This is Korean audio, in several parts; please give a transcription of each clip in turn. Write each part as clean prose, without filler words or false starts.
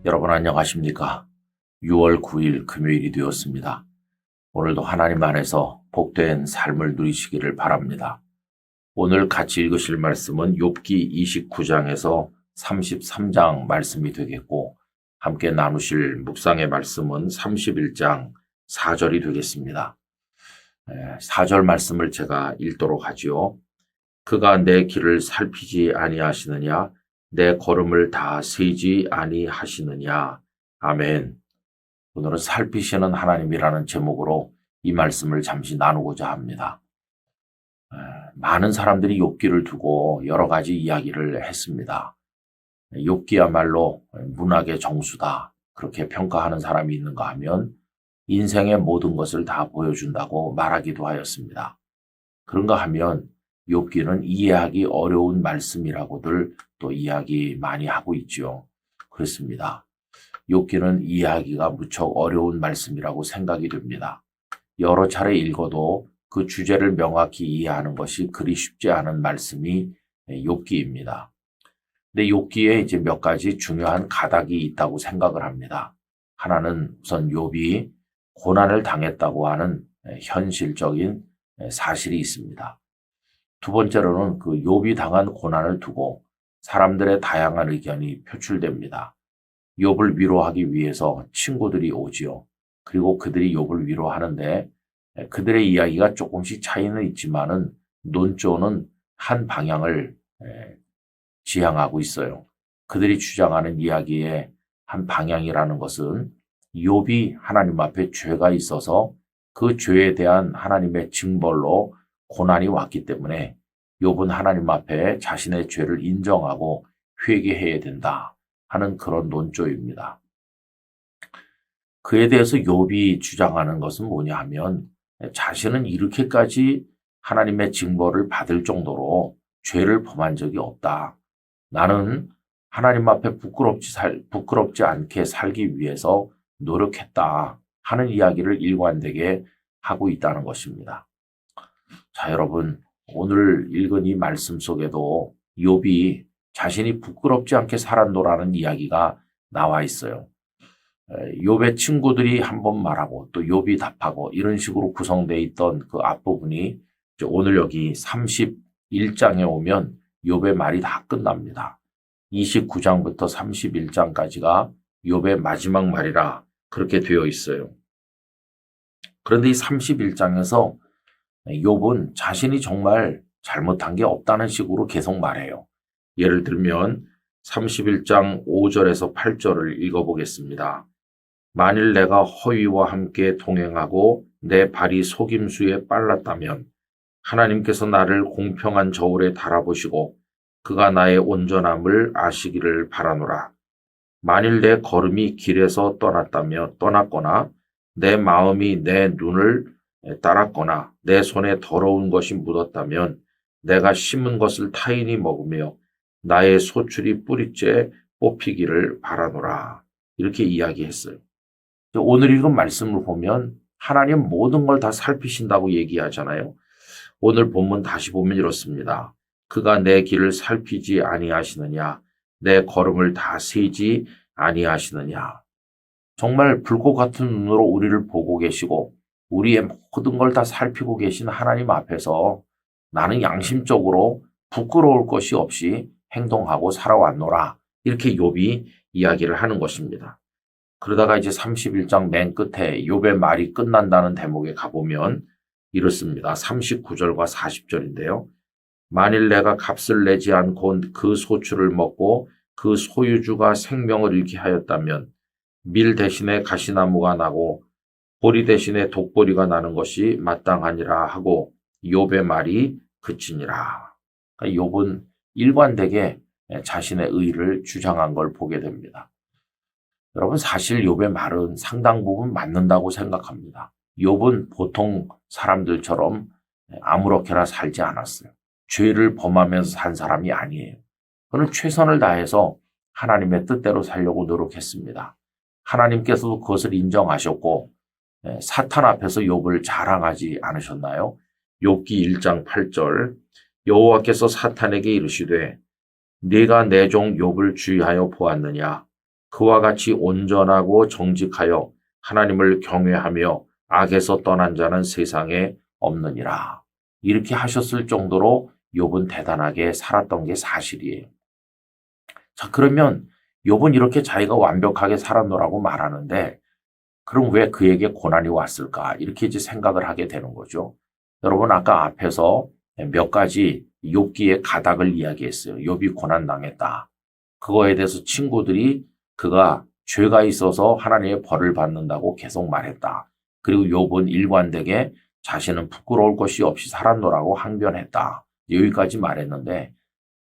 여러분 안녕하십니까? 6월 9일 금요일이 되었습니다. 오늘도 하나님 안에서 복된 삶을 누리시기를 바랍니다. 오늘 같이 읽으실 말씀은 욥기 29장에서 33장 말씀이 되겠고, 함께 나누실 묵상의 말씀은 31장 4절이 되겠습니다. 4절 말씀을 제가 읽도록 하지요. 그가 내 길을 살피지 아니하시느냐? 내 걸음을 다 세지 아니하시느냐. 아멘. 오늘은 살피시는 하나님이라는 제목으로 이 말씀을 잠시 나누고자 합니다. 많은 사람들이 욥기를 두고 여러 가지 이야기를 했습니다. 욥기야말로 문학의 정수다, 그렇게 평가하는 사람이 있는가 하면 인생의 모든 것을 다 보여준다고 말하기도 하였습니다. 그런가 하면 욥기는 이해하기 어려운 말씀이라고들 또 이야기 많이 하고 있죠. 그렇습니다. 욥기는 이해하기가 무척 어려운 말씀이라고 생각이 됩니다. 여러 차례 읽어도 그 주제를 명확히 이해하는 것이 그리 쉽지 않은 말씀이 욥기입니다. 근데 욥기에 이제 몇 가지 중요한 가닥이 있다고 생각을 합니다. 하나는 우선 욥이 고난을 당했다고 하는 현실적인 사실이 있습니다. 두 번째로는 그 욥이 당한 고난을 두고 사람들의 다양한 의견이 표출됩니다. 욥을 위로하기 위해서 친구들이 오지요. 그리고 그들이 욥을 위로하는데 그들의 이야기가 조금씩 차이는 있지만은 논조는 한 방향을 지향하고 있어요. 그들이 주장하는 이야기의 한 방향이라는 것은 욥이 하나님 앞에 죄가 있어서 그 죄에 대한 하나님의 징벌로 고난이 왔기 때문에 욥은 하나님 앞에 자신의 죄를 인정하고 회개해야 된다 하는 그런 논조입니다. 그에 대해서 욥이 주장하는 것은 뭐냐 하면 자신은 이렇게까지 하나님의 징벌을 받을 정도로 죄를 범한 적이 없다. 나는 하나님 앞에 부끄럽지 않게 살기 위해서 노력했다 하는 이야기를 일관되게 하고 있다는 것입니다. 자, 여러분, 오늘 읽은 이 말씀 속에도 욥이 자신이 부끄럽지 않게 살았노라는 이야기가 나와 있어요. 욥의 친구들이 한 번 말하고 또 욥이 답하고 이런 식으로 구성되어 있던 그 앞부분이 오늘 여기 31장에 오면 욥의 말이 다 끝납니다. 29장부터 31장까지가 욥의 마지막 말이라 그렇게 되어 있어요. 그런데 이 31장에서 욥은 자신이 정말 잘못한 게 없다는 식으로 계속 말해요. 예를 들면 31장 5절에서 8절을 읽어보겠습니다. 만일 내가 허위와 함께 동행하고 내 발이 속임수에 빨랐다면 하나님께서 나를 공평한 저울에 달아보시고 그가 나의 온전함을 아시기를 바라노라. 만일 내 걸음이 길에서 떠났거나 내 마음이 내 눈을 따랐거나 내 손에 더러운 것이 묻었다면 내가 심은 것을 타인이 먹으며 나의 소출이 뿌리째 뽑히기를 바라노라. 이렇게 이야기했어요. 오늘 읽은 말씀을 보면 하나님 모든 걸 다 살피신다고 얘기하잖아요. 오늘 본문 다시 보면 이렇습니다. 그가 내 길을 살피지 아니하시느냐, 내 걸음을 다 세지 아니하시느냐. 정말 불꽃 같은 눈으로 우리를 보고 계시고 우리의 모든 걸 다 살피고 계신 하나님 앞에서 나는 양심적으로 부끄러울 것이 없이 행동하고 살아왔노라. 이렇게 욥이 이야기를 하는 것입니다. 그러다가 이제 31장 맨 끝에 욥의 말이 끝난다는 대목에 가보면 이렇습니다. 39절과 40절인데요. 만일 내가 값을 내지 않고 그 소출을 먹고 그 소유주가 생명을 잃게 하였다면 밀 대신에 가시나무가 나고 보리 대신에 독보리가 나는 것이 마땅하니라 하고 욥의 말이 그치니라. 그러니까 욥은 일관되게 자신의 의를 주장한 걸 보게 됩니다. 여러분, 사실 욥의 말은 상당 부분 맞는다고 생각합니다. 욥은 보통 사람들처럼 아무렇게나 살지 않았어요. 죄를 범하면서 산 사람이 아니에요. 그는 최선을 다해서 하나님의 뜻대로 살려고 노력했습니다. 하나님께서도 그것을 인정하셨고 사탄 앞에서 욥을 자랑하지 않으셨나요? 욥기 1장 8절 여호와께서 사탄에게 이르시되 네가 내 종 욥을 주의하여 보았느냐 그와 같이 온전하고 정직하여 하나님을 경외하며 악에서 떠난 자는 세상에 없느니라. 이렇게 하셨을 정도로 욥은 대단하게 살았던 게 사실이에요. 자, 그러면 욥은 이렇게 자기가 완벽하게 살았노라고 말하는데 그럼 왜 그에게 고난이 왔을까? 이렇게 이제 생각을 하게 되는 거죠. 여러분 아까 앞에서 몇 가지 욥기의 가닥을 이야기했어요. 욥이 고난당했다. 그거에 대해서 친구들이 그가 죄가 있어서 하나님의 벌을 받는다고 계속 말했다. 그리고 욥은 일관되게 자신은 부끄러울 것이 없이 살았노라고 항변했다. 여기까지 말했는데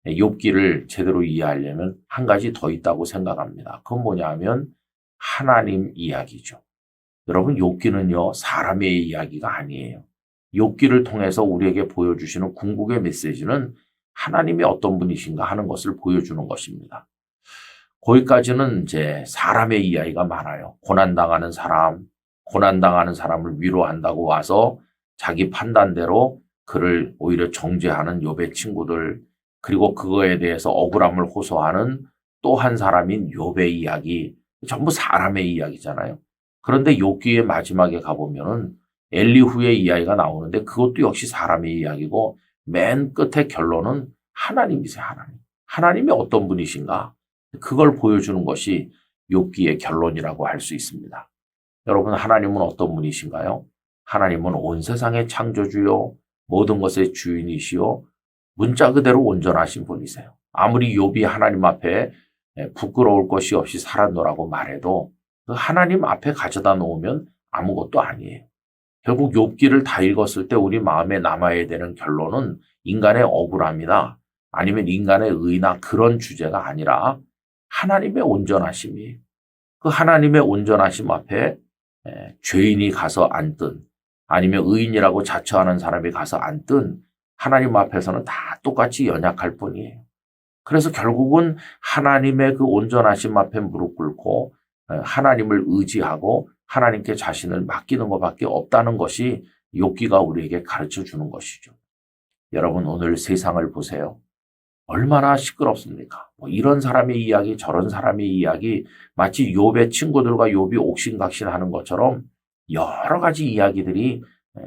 욥기를 제대로 이해하려면 한 가지 더 있다고 생각합니다. 그건 뭐냐 하면 하나님 이야기죠. 여러분 욥기는요 사람의 이야기가 아니에요. 욥기를 통해서 우리에게 보여주시는 궁극의 메시지는 하나님이 어떤 분이신가 하는 것을 보여주는 것입니다. 거기까지는 이제 사람의 이야기가 많아요. 고난당하는 사람을 위로한다고 와서 자기 판단대로 그를 오히려 정죄하는 욥의 친구들, 그리고 그거에 대해서 억울함을 호소하는 또 한 사람인 욥의 이야기, 전부 사람의 이야기잖아요. 그런데 욥기의 마지막에 가보면은 엘리후의 이야기가 나오는데 그것도 역시 사람의 이야기고 맨 끝의 결론은 하나님이세요, 하나님. 하나님이 어떤 분이신가? 그걸 보여주는 것이 욥기의 결론이라고 할 수 있습니다. 여러분, 하나님은 어떤 분이신가요? 하나님은 온 세상의 창조주요, 모든 것의 주인이시요, 문자 그대로 온전하신 분이세요. 아무리 욥이 하나님 앞에 부끄러울 것이 없이 살았노라고 말해도 그 하나님 앞에 가져다 놓으면 아무것도 아니에요. 결국 욥기를 다 읽었을 때 우리 마음에 남아야 되는 결론은 인간의 억울함이나 아니면 인간의 의나 그런 주제가 아니라 하나님의 온전하심이에요. 그 하나님의 온전하심 앞에 죄인이 가서 앉든 아니면 의인이라고 자처하는 사람이 가서 앉든 하나님 앞에서는 다 똑같이 연약할 뿐이에요. 그래서 결국은 하나님의 그 온전하심 앞에 무릎 꿇고 하나님을 의지하고 하나님께 자신을 맡기는 것밖에 없다는 것이 욥기가 우리에게 가르쳐 주는 것이죠. 여러분 오늘 세상을 보세요. 얼마나 시끄럽습니까? 이런 사람의 이야기 저런 사람의 이야기 마치 욥의 친구들과 욥이 옥신각신하는 것처럼 여러 가지 이야기들이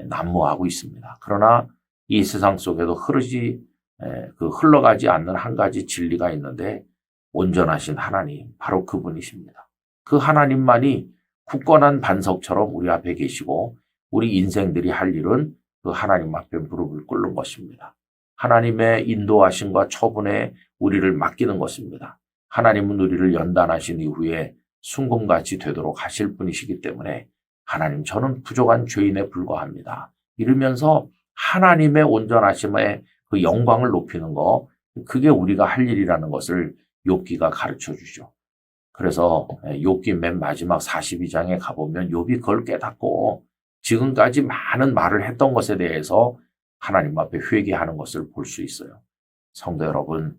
난무하고 있습니다. 그러나 이 세상 속에도 흘러가지 않는 한 가지 진리가 있는데 온전하신 하나님, 바로 그분이십니다. 그 하나님만이 굳건한 반석처럼 우리 앞에 계시고 우리 인생들이 할 일은 그 하나님 앞에 무릎을 꿇는 것입니다. 하나님의 인도하심과 처분에 우리를 맡기는 것입니다. 하나님은 우리를 연단하신 이후에 순금같이 되도록 하실 분이시기 때문에 하나님 저는 부족한 죄인에 불과합니다. 이러면서 하나님의 온전하심에 그 영광을 높이는 거, 그게 우리가 할 일이라는 것을 욥기가 가르쳐 주죠. 그래서 욥기 맨 마지막 42장에 가보면 욥이 그걸 깨닫고 지금까지 많은 말을 했던 것에 대해서 하나님 앞에 회개하는 것을 볼 수 있어요. 성도 여러분,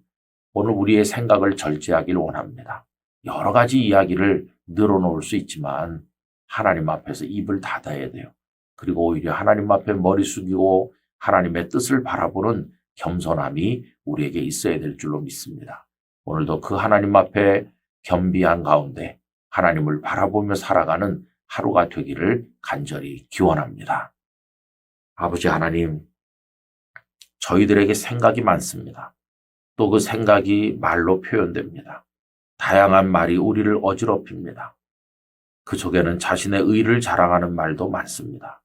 오늘 우리의 생각을 절제하길 원합니다. 여러 가지 이야기를 늘어놓을 수 있지만 하나님 앞에서 입을 닫아야 돼요. 그리고 오히려 하나님 앞에 머리 숙이고 하나님의 뜻을 바라보는 겸손함이 우리에게 있어야 될 줄로 믿습니다. 오늘도 그 하나님 앞에 겸비한 가운데 하나님을 바라보며 살아가는 하루가 되기를 간절히 기원합니다. 아버지 하나님, 저희들에게 생각이 많습니다. 또 그 생각이 말로 표현됩니다. 다양한 말이 우리를 어지럽힙니다. 그 속에는 자신의 의를 자랑하는 말도 많습니다.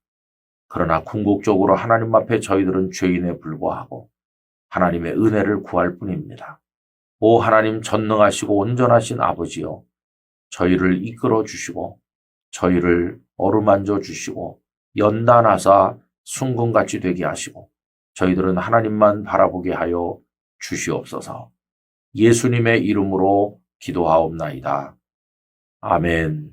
그러나 궁극적으로 하나님 앞에 저희들은 죄인에 불과하고 하나님의 은혜를 구할 뿐입니다. 오 하나님 전능하시고 온전하신 아버지여, 저희를 이끌어 주시고 저희를 어루만져 주시고 연단하사 순금같이 되게 하시고 저희들은 하나님만 바라보게 하여 주시옵소서. 예수님의 이름으로 기도하옵나이다. 아멘.